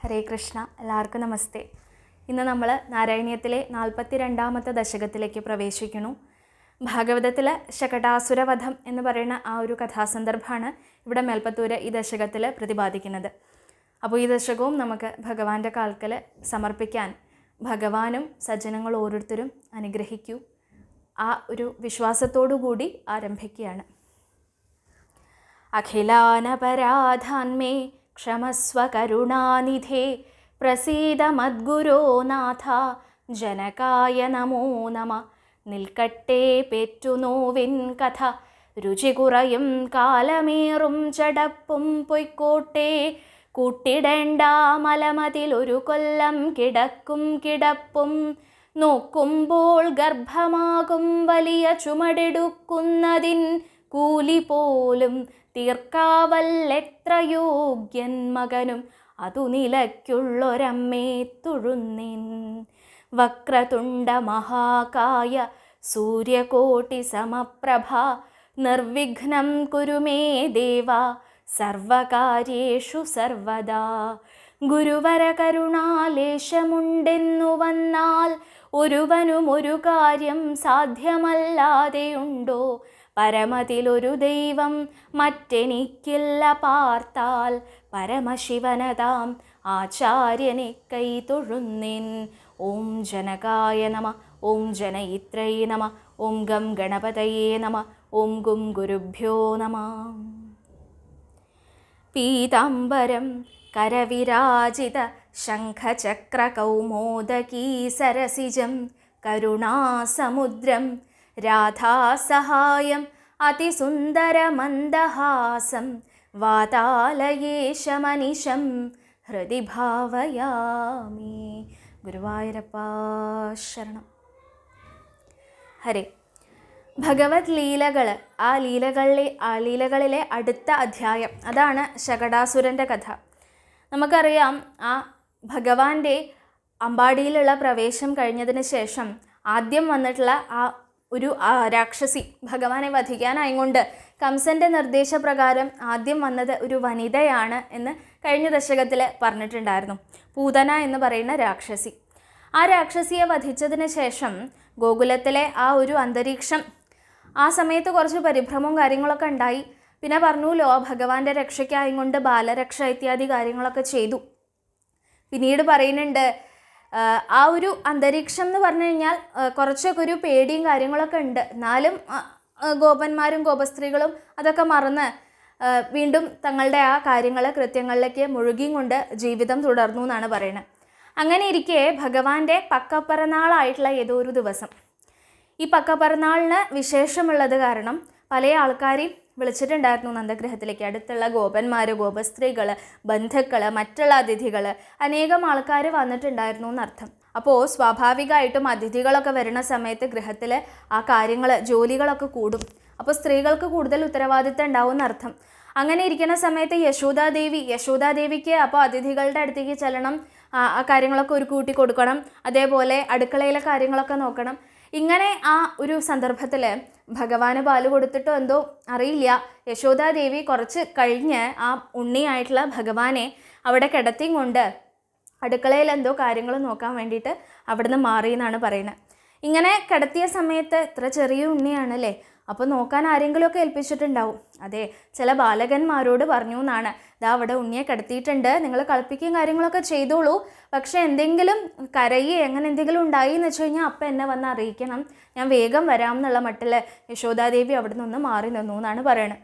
ഹരേ കൃഷ്ണ, എല്ലാവർക്കും നമസ്തേ. ഇന്ന് നമ്മൾ നാരായണീയത്തിലെ 42ാമത്തെ ദശകത്തിലേക്ക് പ്രവേശിക്കുന്നു. ഭാഗവതത്തിൽ ശകടാസുരവധം എന്ന് പറയുന്ന ആ ഒരു കഥാസന്ദർഭമാണ് ഇവിടെ മേൽപ്പത്തൂര് ഈ ദശകത്തിൽ പ്രതിപാദിക്കുന്നത്. അപ്പോൾ ഈ ദശകവും നമുക്ക് ഭഗവാന്റെ കാൽക്കൽ സമർപ്പിക്കാൻ ഭഗവാനും സജ്ജനങ്ങൾ ഓരോരുത്തരും അനുഗ്രഹിക്കൂ. ആ ഒരു വിശ്വാസത്തോടു കൂടി ആരംഭിക്കുകയാണ്. അഖിലാനപരാധാന്മേ ക്ഷമസ്വ കരുണാനിധേ പ്രസീദ മദ്ഗുരോ നാഥ ജനകായ നമോ നമ. നിൽക്കട്ടെ പെറ്റുനോവിൻ കഥ രുചി കുറയും കാലമേറും ചടപ്പും പൊയ്ക്കോട്ടെ. കൂട്ടിടേണ്ട മലമതിലൊരു കൊല്ലം കിടക്കും കിടപ്പും. നോക്കുമ്പോൾ ഗർഭമാകും വലിയ ചുമടെടുക്കുന്നതിൻ കൂലി പോലും തീർക്കാവല്ലെത്ര യോഗ്യൻ മകനും അതു നിലയ്ക്കുള്ളൊരമ്മേ തൊഴുന്നിൻ. വക്രതുണ്ട മഹാകായ സൂര്യകോട്ടി സമപ്രഭ നിർവിഘ്നം കുരു മേ ദേവ സർവകാര്യേഷു സർവദാ. ഗുരുവര കരുണാലേശമുണ്ടെന്നു വന്നാൽ ഒരുവനും ഒരു കാര്യം സാധ്യമല്ലാതെയുണ്ടോ. പരമതിലൊരു ദൈവം മറ്റെനിക്കില്ല പാർത്താൽ പരമശിവനതാം ആചാര്യനെ കൈ തൊഴുന്നിൻ. ഓം ജനകായ നമ, ഓം ജനയിത്രൈ നമ, ഓം ഗം ഗണപതയേ നമ, ഓം ഗും ഗുരുഭ്യോ നമ. പീതാംബരം കരവിരാജിത ശംഖചക്രകൗമോദകീ സരസിജം കരുണാസമുദ്രം രാധാസഹായം അതിസുന്ദരമന്ദഹാസം വാതാലയേശമനിശം ഹൃദി ഭാവയാമി. ഗുരുവായൂരപ്പാ ശരണം. ഹരേ. ഭഗവത് ലീലകൾ, ആ ലീലകളിലെ അടുത്ത അധ്യായം, അതാണ് ശകടാസുരൻ്റെ കഥ. നമുക്കറിയാം, ആ ഭഗവാന്റെ അമ്പാടിയിലുള്ള പ്രവേശം കഴിഞ്ഞതിന് ശേഷം ആദ്യം വന്നിട്ടുള്ള ആ ഒരു രാക്ഷസി ഭഗവാനെ വധിക്കാനായിക്കൊണ്ട് കംസൻ്റെ നിർദ്ദേശപ്രകാരം ആദ്യം വന്നത് ഒരു വനിതയാണ് എന്ന് കഴിഞ്ഞ ദശകത്തിൽ പറഞ്ഞിട്ടുണ്ടായിരുന്നു. പൂതന എന്ന് പറയുന്ന രാക്ഷസി. ആ രാക്ഷസിയെ വധിച്ചതിന് ശേഷം ഗോകുലത്തിലെ ആ ഒരു അന്തരീക്ഷം, ആ സമയത്ത് കുറച്ച് പരിഭ്രമവും കാര്യങ്ങളൊക്കെ ഉണ്ടായി. പിന്നെ പറഞ്ഞല്ലോ, ഭഗവാന്റെ രക്ഷയ്ക്കായിക്കൊണ്ട് ബാലരക്ഷ ഇത്യാദി കാര്യങ്ങളൊക്കെ ചെയ്തു. പിന്നീട് പറയുന്നുണ്ട്, ആ ഒരു അന്തരീക്ഷം എന്ന് പറഞ്ഞു കഴിഞ്ഞാൽ കുറച്ചൊക്കെ ഒരു പേടിയും കാര്യങ്ങളൊക്കെ ഉണ്ട്. എന്നാലും ഗോപന്മാരും ഗോപസ്ത്രീകളും അതൊക്കെ മറന്ന് വീണ്ടും തങ്ങളുടെ ആ കൃത്യങ്ങളിലേക്ക് മുഴുകിയും കൊണ്ട് ജീവിതം തുടർന്നു എന്നാണ് പറയുന്നത്. അങ്ങനെ ഇരിക്കെ ഭഗവാന്റെ പക്കപ്പിറന്നാളായിട്ടുള്ള ഏതോ ഒരു ദിവസം, ഈ പക്കപ്പിറന്നാളിന് വിശേഷമുള്ളത് കാരണം പല ആൾക്കാരെയും വിളിച്ചിട്ടുണ്ടായിരുന്നു നന്ദഗൃഹത്തിലേക്ക്. അടുത്തുള്ള ഗോപന്മാർ, ഗോപസ്ത്രീകൾ, ബന്ധുക്കൾ, മറ്റുള്ള അതിഥികൾ, അനേകം ആൾക്കാർ വന്നിട്ടുണ്ടായിരുന്നു എന്നർത്ഥം. അപ്പോൾ സ്വാഭാവികമായിട്ടും അതിഥികളൊക്കെ വരുന്ന സമയത്ത് ഗൃഹത്തിൽ ആ ജോലികളൊക്കെ കൂടും. അപ്പോൾ സ്ത്രീകൾക്ക് കൂടുതൽ ഉത്തരവാദിത്തം ഉണ്ടാവും എന്നർത്ഥം. അങ്ങനെ ഇരിക്കുന്ന സമയത്ത് യശോദാദേവിക്ക് അപ്പോൾ അതിഥികളുടെ അടുത്തേക്ക് ചെല്ലണം, ആ കാര്യങ്ങളൊക്കെ ഒരു കൂട്ടി കൊടുക്കണം, അതേപോലെ അടുക്കളയിലെ കാര്യങ്ങളൊക്കെ നോക്കണം. ഇങ്ങനെ ആ ഒരു സന്ദർഭത്തിൽ ഭഗവാന് പാല് കൊടുത്തിട്ടോ എന്തോ അറിയില്ല, യശോദാദേവി കുറച്ച് കഴിഞ്ഞ് ആ ഉണ്ണിയായിട്ടുള്ള ഭഗവാനെ അവിടെ കിടത്തിയും കൊണ്ട് അടുക്കളയിൽ എന്തോ കാര്യങ്ങൾ നോക്കാൻ വേണ്ടിയിട്ട് അവിടുന്ന് മാറി എന്നാണ് പറയുന്നത്. ഇങ്ങനെ കിടത്തിയ സമയത്ത് ഇത്ര ചെറിയ ഉണ്ണിയാണല്ലേ, അപ്പോൾ നോക്കാൻ ആരെങ്കിലുമൊക്കെ ഏൽപ്പിച്ചിട്ടുണ്ടാവും. അതെ, ചില ബാലകന്മാരോട് പറഞ്ഞു എന്നാണ്, ഇതാ അവിടെ ഉണ്ണിയെ കിടത്തിയിട്ടുണ്ട്, നിങ്ങൾ കളിപ്പിക്കുകയും കാര്യങ്ങളൊക്കെ ചെയ്തോളൂ, പക്ഷെ എന്തെങ്കിലും കരയെ അങ്ങനെ എന്തെങ്കിലും ഉണ്ടായി എന്ന് വെച്ച് കഴിഞ്ഞാൽ അപ്പം എന്നെ വന്ന് അറിയിക്കണം, ഞാൻ വേഗം വരാം എന്നുള്ള മട്ടിൽ യശോദാദേവി അവിടെ നിന്ന് മാറി നിന്നു എന്നാണ് പറയണത്.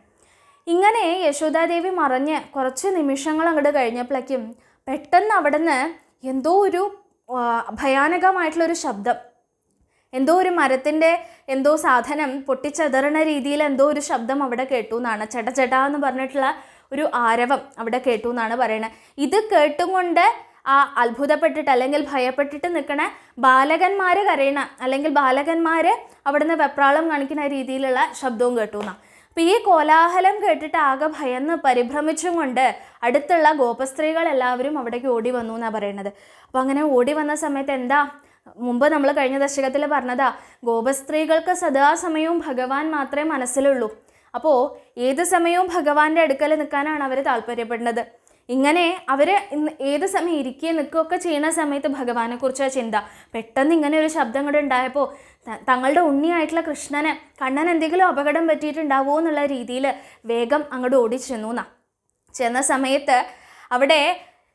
ഇങ്ങനെ യശോദാദേവി മറഞ്ഞ് കുറച്ച് നിമിഷങ്ങൾ അങ്ങോട്ട് കഴിഞ്ഞപ്പോഴേക്കും പെട്ടെന്ന് അവിടുന്ന് എന്തോ ഒരു ഭയാനകമായിട്ടുള്ളൊരു ശബ്ദം, എന്തോ ഒരു മരത്തിൻ്റെ എന്തോ സാധനം പൊട്ടിച്ചെതറണ രീതിയിൽ എന്തോ ഒരു ശബ്ദം അവിടെ കേട്ടു എന്നാണ്. ചടചടാ എന്ന് പറഞ്ഞിട്ടുള്ള ഒരു ആരവം അവിടെ കേട്ടു എന്നാണ് പറയണത്. ഇത് കേട്ടും കൊണ്ട് ആ അത്ഭുതപ്പെട്ടിട്ട് അല്ലെങ്കിൽ ഭയപ്പെട്ടിട്ട് നിൽക്കണ ബാലകന്മാർ കരയണ, അല്ലെങ്കിൽ ബാലകന്മാർ അവിടുന്ന് വെപ്രാളം കാണിക്കുന്ന രീതിയിലുള്ള ശബ്ദവും കേട്ടു എന്നാണ്. അപ്പോൾ ഈ കോലാഹലം കേട്ടിട്ട് ആകെ ഭയന്ന് പരിഭ്രമിച്ചും കൊണ്ട് അടുത്തുള്ള ഗോപസ്ത്രീകൾ എല്ലാവരും അവിടേക്ക് ഓടി വന്നു എന്നാണ് പറയണത്. അപ്പോൾ അങ്ങനെ ഓടി വന്ന സമയത്ത് എന്താ, മുമ്പ് നമ്മൾ കഴിഞ്ഞ ദശകത്തിൽ പറഞ്ഞതാ, ഗോപസ്ത്രീകൾക്ക് സദാസമയവും ഭഗവാൻ മാത്രമേ മനസ്സിലുള്ളൂ. അപ്പോൾ ഏത് സമയവും ഭഗവാന്റെ അടുക്കൽ നിൽക്കാനാണ് അവർ താല്പര്യപ്പെടുന്നത്. ഇങ്ങനെ അവർ ഏത് സമയം ഇരിക്കുകയും നിൽക്കുകയൊക്കെ ചെയ്യുന്ന സമയത്ത് ഭഗവാനെക്കുറിച്ചാണ് ചിന്ത. പെട്ടെന്ന് ഇങ്ങനെ ഒരു ശബ്ദം കൂടെ ഉണ്ടായപ്പോൾ തങ്ങളുടെ ഉണ്ണിയായിട്ടുള്ള കൃഷ്ണന് കണ്ണൻ എന്തെങ്കിലും അപകടം പറ്റിയിട്ടുണ്ടാവുമോ എന്നുള്ള രീതിയിൽ വേഗം അങ്ങോട്ട് ഓടിച്ചെന്നു എന്നാ. ചെന്ന സമയത്ത് അവിടെ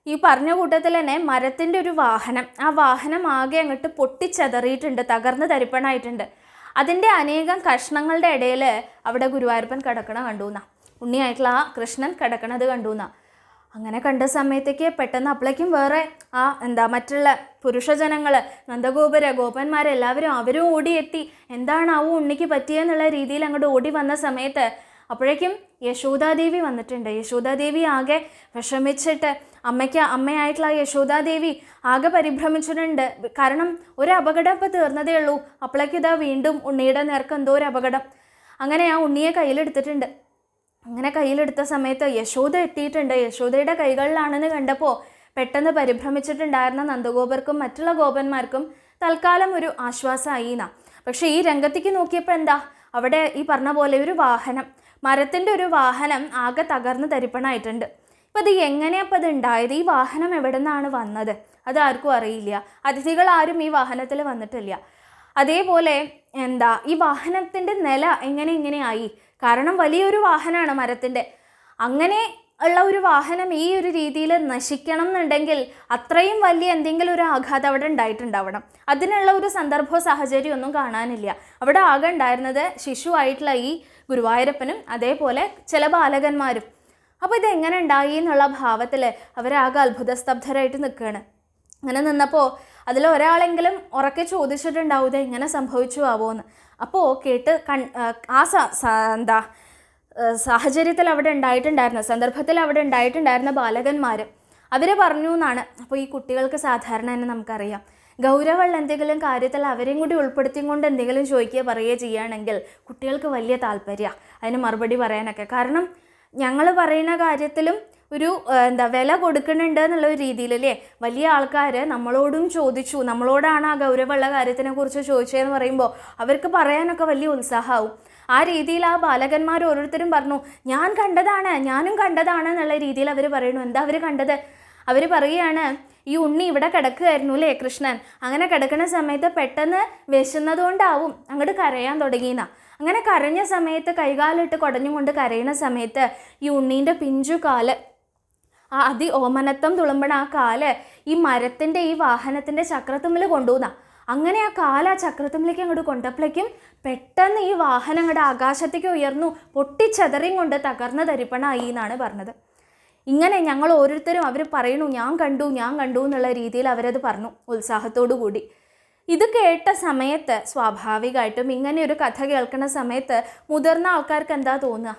ഈ പറഞ്ഞ കൂട്ടത്തിൽ തന്നെ മരത്തിൻ്റെ ഒരു വാഹനം, ആ വാഹനം ആകെ അങ്ങോട്ട് പൊട്ടിച്ചെതറിയിട്ടുണ്ട്, തകർന്ന് തരിപ്പണായിട്ടുണ്ട്. അതിൻ്റെ അനേകം കഷ്ണങ്ങളുടെ ഇടയിൽ അവിടെ ഗുരുവായൂരപ്പൻ കിടക്കണ കണ്ടു എന്നാ, ഉണ്ണിയായിട്ടുള്ള ആ കൃഷ്ണൻ കിടക്കണത് കണ്ടു എന്നാ. അങ്ങനെ കണ്ട സമയത്തേക്ക് പെട്ടെന്ന് അപ്പോഴേക്കും വേറെ മറ്റുള്ള പുരുഷജനങ്ങൾ, നന്ദഗോപുര ഗോപന്മാരെല്ലാവരും അവരും ഓടിയെത്തി എന്താണാവോ ഉണ്ണിക്ക് പറ്റിയെന്നുള്ള രീതിയിൽ അങ്ങോട്ട് ഓടി വന്ന സമയത്ത് അപ്പോഴേക്കും യശോദാദേവി വന്നിട്ടുണ്ട്. യശോദാദേവി ആകെ വിഷമിച്ചിട്ട് അമ്മയായിട്ടുള്ള യശോദാദേവി ആകെ പരിഭ്രമിച്ചിട്ടുണ്ട്. കാരണം ഒരു അപകടം ഇപ്പോൾ തീർന്നതേ ഉള്ളൂ, അപ്പോഴേക്കും ഇതാ വീണ്ടും ഉണ്ണിയുടെ നേർക്ക് എന്തോ ഒരു അപകടം. അങ്ങനെ ആ ഉണ്ണിയെ കയ്യിലെടുത്തിട്ടുണ്ട്. അങ്ങനെ കയ്യിലെടുത്ത സമയത്ത് യശോദ എത്തിയിട്ടുണ്ട്. യശോദയുടെ കൈകളിലാണെന്ന് കണ്ടപ്പോൾ പെട്ടെന്ന് പരിഭ്രമിച്ചിട്ടുണ്ടായിരുന്ന നന്ദഗോപർക്കും മറ്റുള്ള ഗോപന്മാർക്കും തൽക്കാലം ഒരു ആശ്വാസമായി എന്നാ. പക്ഷേ ഈ രംഗത്തേക്ക് നോക്കിയപ്പോൾ എന്താ, അവിടെ ഈ പറഞ്ഞ പോലെ ഒരു വാഹനം, മരത്തിൻ്റെ ഒരു വാഹനം ആകെ തകർന്ന് തരിപ്പണായിട്ടുണ്ട്. ഇപ്പം അത് എങ്ങനെയപ്പോൾ അത് ഉണ്ടായത്, ഈ വാഹനം എവിടെ നിന്നാണ് വന്നത്, അതാർക്കും അറിയില്ല. അതിഥികൾ ആരും ഈ വാഹനത്തിൽ വന്നിട്ടില്ല. അതേപോലെ ഈ വാഹനത്തിൻ്റെ നില ഇങ്ങനെയായി, കാരണം വലിയൊരു വാഹനമാണ് മരത്തിൻ്റെ. അങ്ങനെ ഉള്ള ഒരു വാഹനം ഈ ഒരു രീതിയിൽ നശിക്കണം എന്നുണ്ടെങ്കിൽ അത്രയും വലിയ എന്തെങ്കിലും ഒരു ആഘാതം അവിടെ ഉണ്ടായിട്ടുണ്ടാവണം. അതിനുള്ള ഒരു സന്ദർഭവും സാഹചര്യം ഒന്നും കാണാനില്ല. അവിടെ ആകെ ഉണ്ടായിരുന്നത് ശിശുവായിട്ടുള്ള ഈ ഗുരുവായൂരപ്പനും അതേപോലെ ചില ബാലകന്മാരും. അപ്പോൾ ഇതെങ്ങനെ ഉണ്ടായി എന്നുള്ള ഭാവത്തിൽ അവരാകെ അത്ഭുതസ്തബ്ധരായിട്ട് നിൽക്കുകയാണ്. അങ്ങനെ നിന്നപ്പോൾ അതിൽ ഒരാളെങ്കിലും ഉറക്കെ ചോദിച്ചിട്ടുണ്ടാവും ഇത് എങ്ങനെ സംഭവിച്ചു ആവോന്ന്. അപ്പോൾ കേട്ട് സാഹചര്യത്തിൽ അവിടെ ഉണ്ടായിട്ടുണ്ടായിരുന്ന സന്ദർഭത്തിൽ അവിടെ ഉണ്ടായിട്ടുണ്ടായിരുന്ന ബാലകന്മാർ അവർ പറഞ്ഞു എന്നാണ്. അപ്പോൾ ഈ കുട്ടികൾക്ക് സാധാരണ തന്നെ നമുക്കറിയാം, ഗൗരവമുള്ള എന്തെങ്കിലും കാര്യത്തിൽ അവരെയും കൂടി ഉൾപ്പെടുത്തിക്കൊണ്ട് എന്തെങ്കിലും ചോദിക്കുകയോ പറയുകയോ ചെയ്യുകയാണെങ്കിൽ കുട്ടികൾക്ക് വലിയ താല്പര്യമാണ് അതിന് മറുപടി പറയാനൊക്കെ. കാരണം ഞങ്ങൾ പറയുന്ന കാര്യത്തിലും ഒരു വില കൊടുക്കുന്നുണ്ട് എന്നുള്ളൊരു രീതിയിലല്ലേ വലിയ ആൾക്കാർ നമ്മളോടും ചോദിച്ചു, നമ്മളോടാണ് ആ ഗൗരവമുള്ള കാര്യത്തിനെ കുറിച്ച് ചോദിച്ചതെന്ന് പറയുമ്പോൾ അവർക്ക് പറയാനൊക്കെ വലിയ ഉത്സാഹമാവും. ആ രീതിയിൽ ആ ബാലകന്മാർ ഓരോരുത്തരും പറഞ്ഞു ഞാനും കണ്ടതാണ് എന്നുള്ള രീതിയിൽ അവർ പറയുന്നു. എന്താ അവർ കണ്ടത്? അവർ പറയുകയാണ്, ഈ ഉണ്ണി ഇവിടെ കിടക്കുകയായിരുന്നു അല്ലേ കൃഷ്ണൻ, അങ്ങനെ കിടക്കുന്ന സമയത്ത് പെട്ടെന്ന് വിശന്നതുകൊണ്ടാവും അങ്ങോട്ട് കരയാൻ തുടങ്ങിയെന്നാ. അങ്ങനെ കരഞ്ഞ സമയത്ത് കൈകാലിട്ട് കുടഞ്ഞുകൊണ്ട് കരയുന്ന സമയത്ത് ഈ ഉണ്ണീൻ്റെ പിഞ്ചു കാല്, ആ ഓമനത്വം തുളുമ്പണ ആ കാല് ഈ മരത്തിൻ്റെ ഈ വാഹനത്തിൻ്റെ ചക്രത്തുമ്പിൽ കൊണ്ടുപോകുന്ന. അങ്ങനെ ആ കാല് ആ ചക്രത്തുമ്പിലേക്ക് അങ്ങോട്ട് കൊണ്ടപ്പോഴേക്കും പെട്ടെന്ന് ഈ വാഹനം അങ്ങോട്ട് ആകാശത്തേക്ക് ഉയർന്നു പൊട്ടിച്ചെതറിയും കൊണ്ട് തകർന്ന തരിപ്പണായി എന്നാണ് പറഞ്ഞത്. ഇങ്ങനെ ഞങ്ങൾ ഓരോരുത്തരും അവർ പറയണു ഞാൻ കണ്ടു എന്നുള്ള രീതിയിൽ അവരത് പറഞ്ഞു ഉത്സാഹത്തോടു കൂടി. ഇത് കേട്ട സമയത്ത് സ്വാഭാവികമായിട്ടും ഇങ്ങനെ ഒരു കഥ കേൾക്കുന്ന സമയത്ത് മുതിർന്ന ആൾക്കാർക്ക് എന്താ തോന്നുക,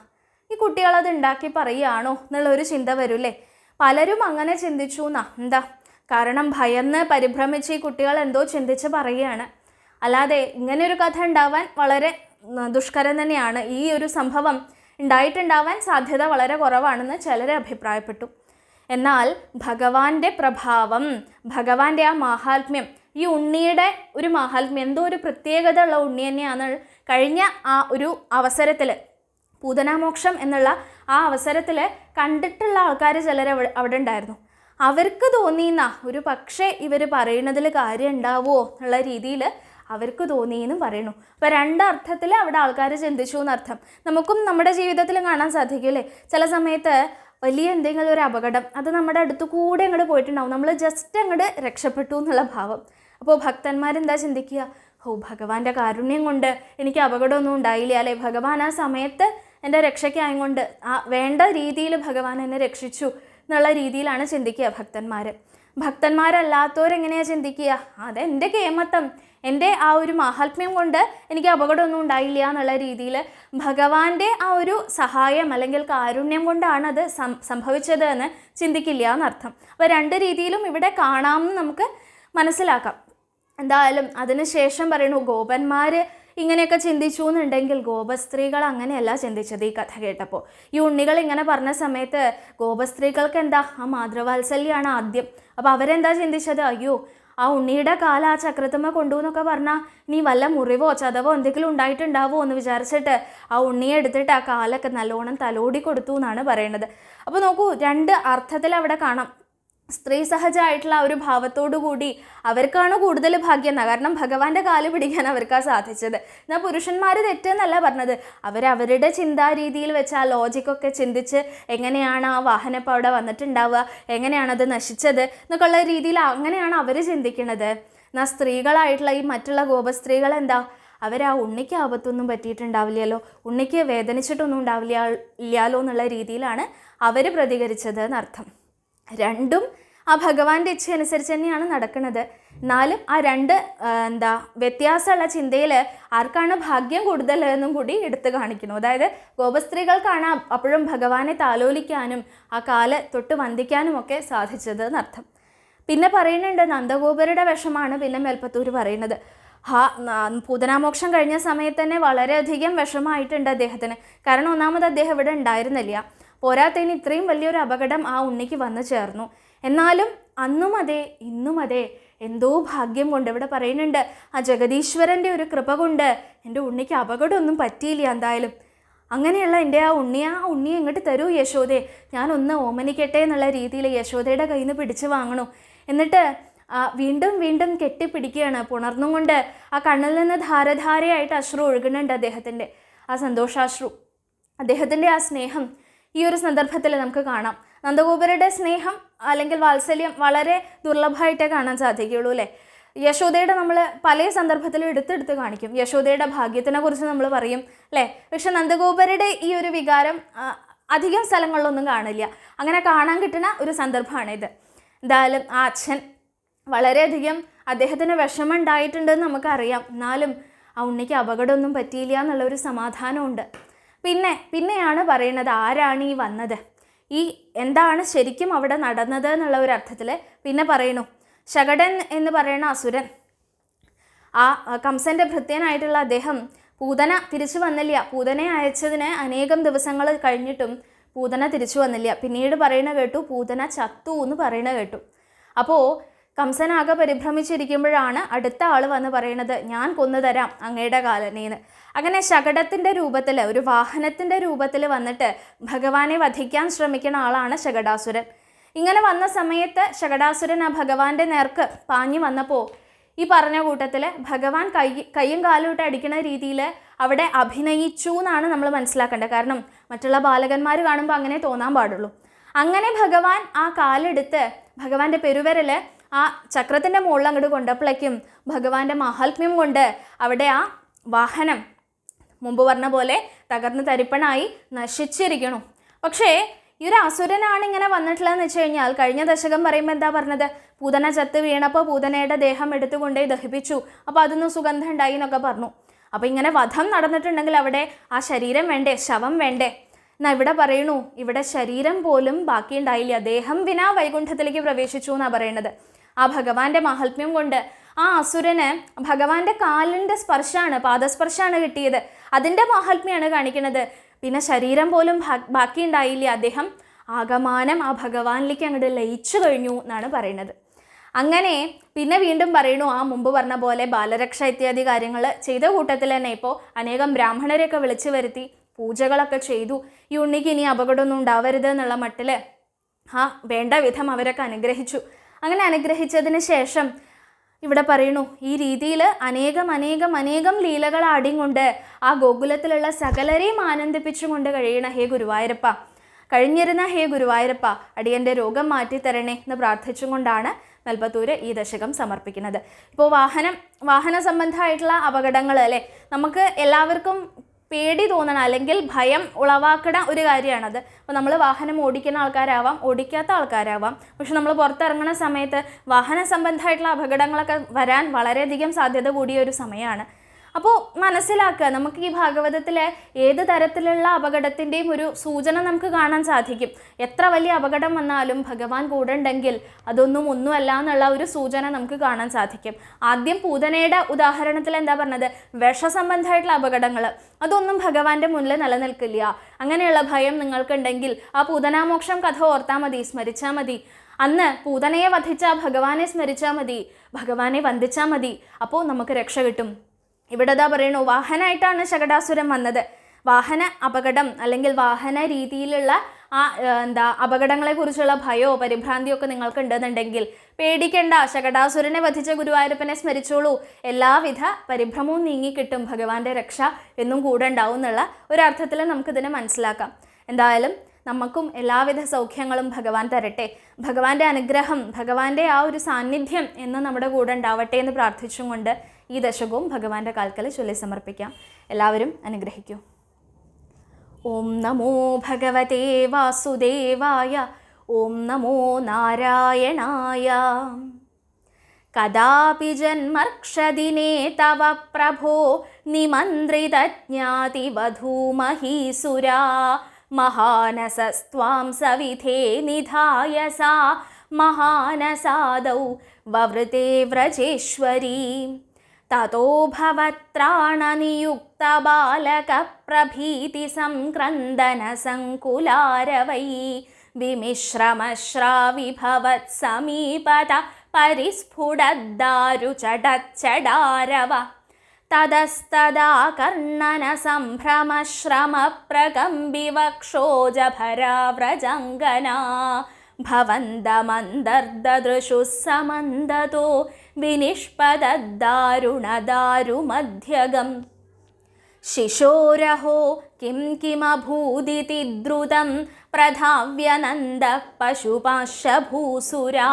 ഈ കുട്ടികളത് ഉണ്ടാക്കി പറയുകയാണോ എന്നുള്ളൊരു ചിന്ത വരൂല്ലേ. പലരും അങ്ങനെ ചിന്തിച്ചു എന്നാ. കാരണം ഭയന്ന് പരിഭ്രമിച്ച് ഈ കുട്ടികൾ എന്തോ ചിന്തിച്ച് പറയുകയാണ്. അല്ലാതെ ഇങ്ങനെയൊരു കഥ ഉണ്ടാവാൻ വളരെ ദുഷ്കരം തന്നെയാണ്. ഈ ഒരു സംഭവം ഉണ്ടായിട്ടുണ്ടാവാൻ സാധ്യത വളരെ കുറവാണെന്ന് ചിലർ അഭിപ്രായപ്പെട്ടു. എന്നാൽ ഭഗവാന്റെ പ്രഭാവം, ഭഗവാന്റെ ആ മാഹാത്മ്യം, ഈ ഉണ്ണിയുടെ ഒരു മാഹാത്മ്യം, എന്തോ ഒരു പ്രത്യേകത ഉള്ള ഉണ്ണി തന്നെയാണ്. കഴിഞ്ഞ ആ ഒരു അവസരത്തിൽ പൂതനാമോക്ഷം എന്നുള്ള ആ അവസരത്തിൽ കണ്ടിട്ടുള്ള ആൾക്കാർ ചിലർ അവിടെ ഉണ്ടായിരുന്നു. അവർക്ക് തോന്നിയെന്ന ഒരു പക്ഷേ ഇവർ പറയുന്നതിൽ കാര്യം ഉണ്ടാവുമോ എന്നുള്ള രീതിയിൽ അവർക്ക് തോന്നിയെന്നും പറയുന്നു. അപ്പോൾ രണ്ടർത്ഥത്തിൽ അവിടെ ആൾക്കാർ ചിന്തിച്ചു എന്നർത്ഥം. നമുക്കും നമ്മുടെ ജീവിതത്തിൽ കാണാൻ സാധിക്കില്ലേ, ചില സമയത്ത് വലിയ എന്തെങ്കിലും ഒരു അപകടം അത് നമ്മുടെ അടുത്തു കൂടെ അങ്ങോട്ട് പോയിട്ടുണ്ടാവും, നമ്മൾ ജസ്റ്റ് അങ്ങോട്ട് രക്ഷപ്പെട്ടു എന്നുള്ള ഭാവം. അപ്പോൾ ഭക്തന്മാരെന്താ ചിന്തിക്കുക, ഭഗവാന്റെ കാരുണ്യം കൊണ്ട് എനിക്ക് അപകടമൊന്നും ഉണ്ടായില്ല അല്ലേ, ഭഗവാൻ ആ സമയത്ത് എൻ്റെ രക്ഷയ്ക്കായതുകൊണ്ട് വേണ്ട രീതിയിൽ ഭഗവാൻ എന്നെ രക്ഷിച്ചു എന്നുള്ള രീതിയിലാണ് ചിന്തിക്കുക ഭക്തന്മാരല്ലാത്തവരെങ്ങനെയാണ് ചിന്തിക്കുക, അതെൻ്റെ കേമത്തം, എൻ്റെ ആ ഒരു മാഹാത്മ്യം കൊണ്ട് എനിക്ക് അപകടമൊന്നും ഉണ്ടായില്ല എന്നുള്ള രീതിയിൽ ഭഗവാന്റെ ആ ഒരു സഹായം അല്ലെങ്കിൽ കാരുണ്യം കൊണ്ടാണ് അത് സംഭവിച്ചത് എന്ന് ചിന്തിക്കില്ല എന്നർത്ഥം. അപ്പോൾ രണ്ട് രീതിയിലും ഇവിടെ കാണാമെന്ന് നമുക്ക് മനസ്സിലാക്കാം. എന്തായാലും അതിനുശേഷം പറയുന്നു ഗോപന്മാർ ഇങ്ങനെയൊക്കെ ചിന്തിച്ചു എന്നുണ്ടെങ്കിൽ ഗോപസ്ത്രീകൾ അങ്ങനെയല്ല ചിന്തിച്ചത്. ഈ കഥ കേട്ടപ്പോൾ ഈ ഉണ്ണികൾ ഇങ്ങനെ പറഞ്ഞ സമയത്ത് ഗോപസ്ത്രീകൾക്ക് എന്താ ആ മാതൃവാത്സല്യമാണ് ആദ്യം. അപ്പോൾ അവരെന്താ ചിന്തിച്ചത്, അയ്യോ ആ ഉണ്ണിയുടെ കാല ആ ചക്രത്തുമ്മ കൊണ്ടു എന്നൊക്കെ പറഞ്ഞാൽ നീ വല്ല മുറിവോ ചതവോ എന്തെങ്കിലും ഉണ്ടായിട്ടുണ്ടാവോ എന്ന് വിചാരിച്ചിട്ട് ആ ഉണ്ണിയെ എടുത്തിട്ട് ആ കാലൊക്കെ നല്ലോണം തലോടി കൊടുത്തു എന്നാണ് പറയുന്നത്. അപ്പോൾ നോക്കൂ, രണ്ട് അർത്ഥത്തിൽ അവിടെ കാണാം. സ്ത്രീ സഹജമായിട്ടുള്ള ആ ഒരു ഭാവത്തോടു കൂടി അവർക്കാണ് കൂടുതൽ ഭാഗ്യം. കാരണം ഭഗവാന്റെ കാല് പിടിക്കാൻ അവർക്കാ സാധിച്ചത്. എന്നാൽ പുരുഷന്മാർ തെറ്റെന്നല്ല പറഞ്ഞത്. അവരവരുടെ ചിന്താരീതിയിൽ വെച്ച് ആ ലോജിക്കൊക്കെ ചിന്തിച്ച് എങ്ങനെയാണ് ആ വാഹനം ഇപ്പോൾ അവിടെ വന്നിട്ടുണ്ടാവുക, എങ്ങനെയാണത് നശിച്ചത് എന്നൊക്കെയുള്ള രീതിയിൽ അങ്ങനെയാണ് അവർ ചിന്തിക്കുന്നത്. എന്നാൽ സ്ത്രീകളായിട്ടുള്ള ഈ മറ്റുള്ള ഗോപസ്ത്രീകൾ എന്താ, ആ ഉണ്ണിക്ക് ആപത്തൊന്നും പറ്റിയിട്ടുണ്ടാവില്ലല്ലോ, ഉണ്ണിക്ക് വേദനിച്ചിട്ടൊന്നും ഇല്ലാലോ എന്നുള്ള രീതിയിലാണ് അവർ പ്രതികരിച്ചത് എന്നർത്ഥം. രണ്ടും ആ ഭഗവാന്റെ ഇച്ഛ അനുസരിച്ച് തന്നെയാണ് നടക്കുന്നത്. എന്നാലും ആ രണ്ട് വ്യത്യാസമുള്ള ചിന്തയിൽ ആർക്കാണ് ഭാഗ്യം കൂടുതൽ എന്നും കൂടി എടുത്തു കാണിക്കുന്നു. അതായത് ഗോപസ്ത്രീകൾക്കാണ് അപ്പോഴും ഭഗവാനെ താലോലിക്കാനും ആ കാല് തൊട്ട് വന്ദിക്കാനും ഒക്കെ സാധിച്ചത് എന്നർത്ഥം. പിന്നെ പറയുന്നുണ്ട് നന്ദഗോപരുടെ വിഷമാണ് പിന്നെ മേൽപ്പത്തൂർ പറയുന്നത്. പൂതനാമോക്ഷം കഴിഞ്ഞ സമയത്ത് തന്നെ വളരെയധികം വിഷമമായിട്ടുണ്ട് അദ്ദേഹത്തിന്. കാരണം ഒന്നാമത് അദ്ദേഹം ഇവിടെ ഉണ്ടായിരുന്നില്ല. പോരാത്തതിന് ഇത്രയും വലിയൊരു അപകടം ആ ഉണ്ണിക്ക് വന്നു ചേർന്നു. എന്നാലും അന്നും അതെ ഇന്നും അതെ എന്തോ ഭാഗ്യം കൊണ്ട് ഇവിടെ പറയുന്നുണ്ട് ആ ജഗദീശ്വരൻ്റെ ഒരു കൃപ കൊണ്ട് എൻ്റെ ഉണ്ണിക്ക് അപകടമൊന്നും പറ്റിയില്ല. എന്തായാലും അങ്ങനെയുള്ള എൻ്റെ ആ ഉണ്ണിയെ ഇങ്ങോട്ട് തരൂ യശോദേ, ഞാനൊന്ന് ഓമനിക്കട്ടെ എന്നുള്ള രീതിയിൽ യശോദയുടെ കയ്യിൽ നിന്ന് പിടിച്ചു വാങ്ങണു. എന്നിട്ട് വീണ്ടും വീണ്ടും കെട്ടിപ്പിടിക്കുകയാണ്. പുണർന്നും കൊണ്ട് ആ കണ്ണിൽ നിന്ന് ധാരധാരയായിട്ട് അശ്രു ഒഴുകുന്നുണ്ട് അദ്ദേഹത്തിൻ്റെ ആ സന്തോഷാശ്രു. അദ്ദേഹത്തിൻ്റെ ആ സ്നേഹം ഈ ഒരു സന്ദർഭത്തിൽ നമുക്ക് കാണാം. നന്ദഗോപരുടെ സ്നേഹം അല്ലെങ്കിൽ വാത്സല്യം വളരെ ദുർലഭമായിട്ടേ കാണാൻ സാധിക്കുകയുള്ളൂ അല്ലേ. യശോദയുടെ നമ്മൾ പല സന്ദർഭത്തിലും എടുത്തെടുത്ത് കാണിക്കും. യശോദയുടെ ഭാഗ്യത്തിനെ കുറിച്ച് നമ്മൾ പറയും അല്ലേ. പക്ഷെ നന്ദഗോപരുടെ ഈ ഒരു വികാരം അധികം സ്ഥലങ്ങളിലൊന്നും കാണില്ല. അങ്ങനെ കാണാൻ കിട്ടുന്ന ഒരു സന്ദർഭമാണിത്. എന്തായാലും ആ അച്ഛൻ വളരെയധികം അദ്ദേഹത്തിന് വിഷമം ഉണ്ടായിട്ടുണ്ടെന്ന് നമുക്കറിയാം. എന്നാലും ആ ഉണ്ണിക്ക് അപകടമൊന്നും പറ്റിയില്ല എന്നുള്ളൊരു സമാധാനമുണ്ട്. പിന്നെയാണ് പറയുന്നത് ആരാണ് ഈ വന്നത്, ഈ എന്താണ് ശരിക്കും അവിടെ നടന്നത് എന്നുള്ള ഒരു അർത്ഥത്തിൽ പിന്നെ പറയണു. ശകടൻ എന്ന് പറയുന്ന അസുരൻ, ആ കംസൻ്റെ ഭൃത്യനായിട്ടുള്ള അദ്ദേഹം പൂതന തിരിച്ചു വന്നില്ല. പൂതനെ അയച്ചതിന് അനേകം ദിവസങ്ങൾ കഴിഞ്ഞിട്ടും പൂതന തിരിച്ചു വന്നില്ല. പിന്നീട് പറയണ കേട്ടു പൂതന ചത്തു എന്ന് പറയണ കേട്ടു. അപ്പോൾ കംസനാകെ പരിഭ്രമിച്ചിരിക്കുമ്പോഴാണ് അടുത്ത ആൾ വന്ന് പറയണത് ഞാൻ കൊന്നുതരാം അങ്ങയുടെ കാലനേന്ന്. അങ്ങനെ ശകടത്തിൻ്റെ രൂപത്തിൽ, ഒരു വാഹനത്തിൻ്റെ രൂപത്തിൽ വന്നിട്ട് ഭഗവാനെ വധിക്കാൻ ശ്രമിക്കുന്ന ആളാണ് ശകടാസുരൻ. ഇങ്ങനെ വന്ന സമയത്ത് ശകടാസുരൻ ആ ഭഗവാന്റെ നേർക്ക് പാഞ്ഞു വന്നപ്പോൾ ഈ പറഞ്ഞ കൂട്ടത്തിൽ ഭഗവാൻ കയ്യും കാലും ഇട്ട് അടിക്കുന്ന രീതിയിൽ അവിടെ അഭിനയിച്ചു എന്നാണ് നമ്മൾ മനസ്സിലാക്കേണ്ടത്. കാരണം മറ്റുള്ള ബാലകന്മാർ കാണുമ്പോൾ അങ്ങനെ തോന്നാൻ പാടുള്ളൂ. അങ്ങനെ ഭഗവാൻ ആ കാലെടുത്ത് ഭഗവാന്റെ പെരുവിരൽ ആ ചക്രത്തിൻ്റെ മുകളിൽ അങ്ങോട്ട് കൊണ്ടപ്പോഴേക്കും ഭഗവാന്റെ മാഹാത്മ്യം കൊണ്ട് അവിടെ ആ വാഹനം മുമ്പ് പറഞ്ഞ പോലെ തകർന്ന് തരിപ്പണായി നശിച്ചിരിക്കണം. പക്ഷേ ഈ ഒരു അസുരനാണ് ഇങ്ങനെ വന്നിട്ടുള്ളതെന്ന് വെച്ച് കഴിഞ്ഞാൽ കഴിഞ്ഞ ദശകം പറയുമ്പോൾ എന്താ പറഞ്ഞത്, പൂതന ചത്ത് വീണപ്പോൾ പൂതനയുടെ ദേഹം എടുത്തുകൊണ്ടേ ദഹിപ്പിച്ചു, അപ്പോൾ അതൊന്നും സുഗന്ധം ഉണ്ടായി എന്നൊക്കെ പറഞ്ഞു. അപ്പോൾ ഇങ്ങനെ വധം നടന്നിട്ടുണ്ടെങ്കിൽ അവിടെ ആ ശരീരം വേണ്ടേ, ശവം വേണ്ടേ. എന്നാൽ ഇവിടെ പറയണു ഇവിടെ ശരീരം പോലും ബാക്കിയുണ്ടായില്ല, ദേഹം വിനാ വൈകുണ്ഠത്തിലേക്ക് പ്രവേശിച്ചു എന്നാണ് പറയുന്നത്. ആ ഭഗവാന്റെ മാഹാത്മ്യം കൊണ്ട് ആ അസുരന് ഭഗവാന്റെ കാലിൻ്റെ സ്പർശമാണ്, പാദസ്പർശമാണ് കിട്ടിയത്. അതിൻ്റെ മാഹാത്മ്യമാണ് കാണിക്കുന്നത്. പിന്നെ ശരീരം പോലും ബാക്കിയുണ്ടായില്ല, അദ്ദേഹം ആകമാനം ആ ഭഗവാനിലേക്ക് അങ്ങോട്ട് ലയിച്ചു കഴിഞ്ഞു എന്നാണ് പറയുന്നത്. അങ്ങനെ പിന്നെ വീണ്ടും പറയണു ആ മുമ്പ് പറഞ്ഞ പോലെ ബാലരക്ഷ ഇത്യാദി കാര്യങ്ങൾ ചെയ്ത കൂട്ടത്തിൽ തന്നെ ഇപ്പോൾ അനേകം ബ്രാഹ്മണരെയൊക്കെ വിളിച്ചു വരുത്തി പൂജകളൊക്കെ ചെയ്തു. ഈ ഉണ്ണിക്ക് ഇനി അപകടമൊന്നും ഉണ്ടാവരുത് എന്നുള്ള മട്ടിൽ വേണ്ട വിധം അവരൊക്കെ അനുഗ്രഹിച്ചു. അങ്ങനെ അനുഗ്രഹിച്ചതിന് ശേഷം ഇവിടെ പറയണു ഈ രീതിയിൽ അനേകം ലീലകൾ ആടിയും ആ ഗോകുലത്തിലുള്ള സകലരെയും ആനന്ദിപ്പിച്ചുകൊണ്ട് കഴിയണ ഹേ ഗുരുവായൂരപ്പ, കഴിഞ്ഞിരുന്ന ഹേ ഗുരുവായൂരപ്പ അടിയൻ്റെ രോഗം മാറ്റിത്തരണേ എന്ന് പ്രാർത്ഥിച്ചും കൊണ്ടാണ് മേൽപ്പത്തൂർ ഈ ദശകം സമർപ്പിക്കുന്നത്. ഇപ്പോൾ വാഹന സംബന്ധമായിട്ടുള്ള അപകടങ്ങൾ അല്ലേ, നമുക്ക് എല്ലാവർക്കും പേടി തോന്നണം അല്ലെങ്കിൽ ഭയം ഉളവാക്കുന്ന ഒരു കാര്യമാണത്. അപ്പോൾ നമ്മൾ വാഹനം ഓടിക്കുന്ന ആൾക്കാരാവാം, ഓടിക്കാത്ത ആൾക്കാരാവാം. പക്ഷെ നമ്മൾ പുറത്തിറങ്ങുന്ന സമയത്ത് വാഹന സംബന്ധമായിട്ടുള്ള അപകടങ്ങളൊക്കെ വരാൻ വളരെയധികം സാധ്യത കൂടിയ ഒരു സമയമാണ്. അപ്പോൾ മനസ്സിലാക്കുക, നമുക്ക് ഈ ഭാഗവതത്തിൽ ഏത് തരത്തിലുള്ള അപകടത്തിൻ്റെയും ഒരു സൂചന നമുക്ക് കാണാൻ സാധിക്കും. എത്ര വലിയ അപകടം വന്നാലും ഭഗവാൻ കൂടെ ഉണ്ടെങ്കിൽ ഒന്നുമല്ല എന്നുള്ള ഒരു സൂചന നമുക്ക് കാണാൻ സാധിക്കും. ആദ്യം പൂതനയുടെ ഉദാഹരണത്തിൽ എന്താ പറഞ്ഞത്, വിഷസംബന്ധമായിട്ടുള്ള അപകടങ്ങൾ അതൊന്നും ഭഗവാന്റെ മുന്നിൽ നിലനിൽക്കില്ല. അങ്ങനെയുള്ള ഭയം നിങ്ങൾക്കുണ്ടെങ്കിൽ ആ പൂതനാമോക്ഷം കഥ ഓർത്താൽ മതി, സ്മരിച്ചാൽ മതി. അന്ന് പൂതനയെ വധിച്ച ഭഗവാനെ സ്മരിച്ചാൽ മതി, ഭഗവാനെ വന്ദിച്ചാൽ മതി, അപ്പോൾ നമുക്ക് രക്ഷ കിട്ടും. ഇവിടെ ഇതാ പറയണു, വാഹനമായിട്ടാണ് ശകടാസുരൻ വന്നത്. വാഹന അപകടം അല്ലെങ്കിൽ വാഹന രീതിയിലുള്ള ആ അപകടങ്ങളെക്കുറിച്ചുള്ള ഭയമോ പരിഭ്രാന്തിയോ ഒക്കെ നിങ്ങൾക്ക് ഉണ്ടെന്നുണ്ടെങ്കിൽ പേടിക്കേണ്ട. ശകടാസുരനെ വധിച്ച ഗുരുവായൂരപ്പനെ സ്മരിച്ചോളൂ, എല്ലാവിധ പരിഭ്രമവും നീങ്ങിക്കിട്ടും, ഭഗവാന്റെ രക്ഷ എന്നും കൂടെ ഉണ്ടാവും എന്നുള്ള ഒരർത്ഥത്തിൽ നമുക്കിതിനെ മനസ്സിലാക്കാം. എന്തായാലും നമുക്കും എല്ലാവിധ സൗഖ്യങ്ങളും ഭഗവാൻ തരട്ടെ. ഭഗവാന്റെ അനുഗ്രഹം, ഭഗവാന്റെ ആ ഒരു സാന്നിധ്യം എന്ന് നമ്മുടെ കൂടെ ഉണ്ടാവട്ടെ എന്ന് പ്രാർത്ഥിച്ചും കൊണ്ട് ഈ ദശകവും ഭഗവാന്റെ കാൽക്കൽ ചൊല്ലി സമർപ്പിക്കാം. എല്ലാവരും അനുഗ്രഹിക്കൂ. ഓം നമോ ഭഗവതേ വാസുദേവായ. ഓം നമോ നാരായണായ. കദാപി ജന്മർക്ഷദിനേ തവ പ്രഭോ നിമന്ത്രിതജ്ഞാതിവധൂമഹീസുരാ മഹാനസസ്ത്വാം സവിധേ നിധായ സാ മഹാനസാദൗ വവൃതേ വ്രജേശ്വരീ. തതോ ഭവത്രാണനിയുക്തബാലകപ്രഭീതിസംക്രന്ദനസങ്കുലാരവൈ വിമിശ്രമശ്രാവിഭവത്സമീപത പരിസ്ഫുടദ്ദാരുചടച്ചടാരവ. തതസ്തദാ കർണനസംഭ്രമശ്രമപ്രകമ്പിവക്ഷോജഭരാവ്രജംഗനാ ഭവന്തമന്തർദൃശുഃ സമന്തതോ വിനിഷ്പദദ്ദാരുണദാരുമധ്യഗം. ശിശോരഹോ കിം കിമഭൂദിതി ദ്രുതം പ്രധാവ്യനന്ദഃ പശുപാശഭൂസുരാ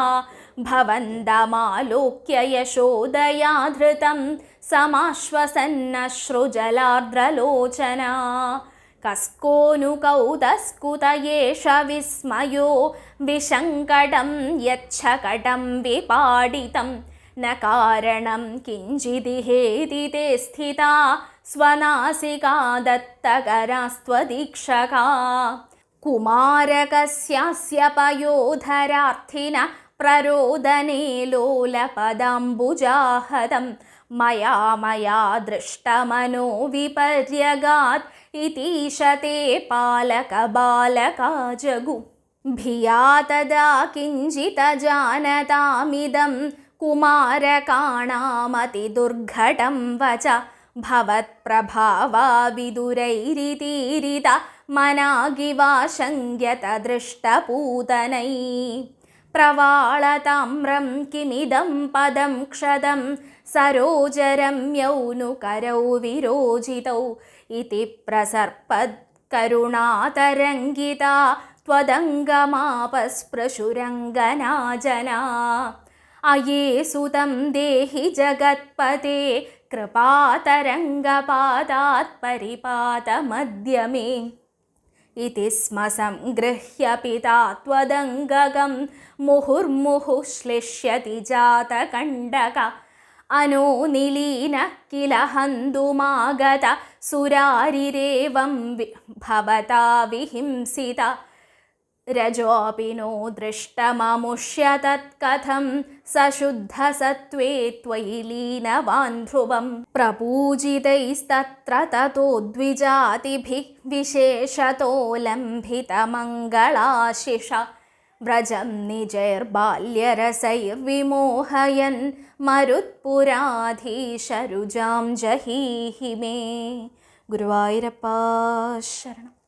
ഭവന്തമാലോക്യ യശോദയാ ധൃതം സമാശ്വസന്നശ്രുജലാർദ്രലോചനാ. കസ്കോനു കൗതസ്കുത യേഷ വിസ്മയോ വിശങ്കടം യച്ഛകടം വിപാടിതം ന കാരണം കിഞ്ചിദിഹേതി തേ സ്ഥിതാ സ്വനാസികാ ദത്തകരാസ്ത്വദീക്ഷകാ. കുമാരകസ്യാസ്യ പയോധരാർത്ഥിന പ്രരോദനേ ലോലപദാംബുജാഹതം മയാ ദൃഷ്ടമനോ വിപര്യഗാത് ഇതീശതേ പാലകബാലകാ ജഗു. ഭിയാ തദാ കിഞ്ചിത ജാനതാമിദം കുമാരകാണാമതിദുർഘടം വച ഭവത്പ്രഭാവാ വിദുരൈരിതീരിത മനാഗിവാശങ്ക്യത ദൃഷ്ടപൂതനൈ. പ്രവാളതാമ്രം കിമിദം പദം ക്ഷതം സരോജരമ്യൗ नु करौ विरोजितौ इति प्रसर्पत्करुणातरङ्गिता त्वदङ्गमापस्पृशुरङ्गनाजना. अये सुतं देहि जगत्पते कृपातरङ्गपादात् परिपातमद्य मे. इति स्म संगृह्य पिता त्वदङ्गगं मुहुर्मुहुः श्लिष्यति जातकण्डक. अनो निलीनः किल हन्तुमागत सुरारिरेवं भवता विहिंसिता. रजोऽपि नो दृष्टममुष्य तत्कथं सशुद्धसत्त्वे त्वयि लीनवान् ध्रुवं. प्रपूजितैस्तत्र ततो द्विजातिभिः विशेषतो लम्भितमङ्गलाशिषा. व्रजं निजैर्बाल्यरसैर्विमोहयन् मरुत्पुराधीशरुजां जहीहि मे. गुरुवायूरप्पा शरणम्.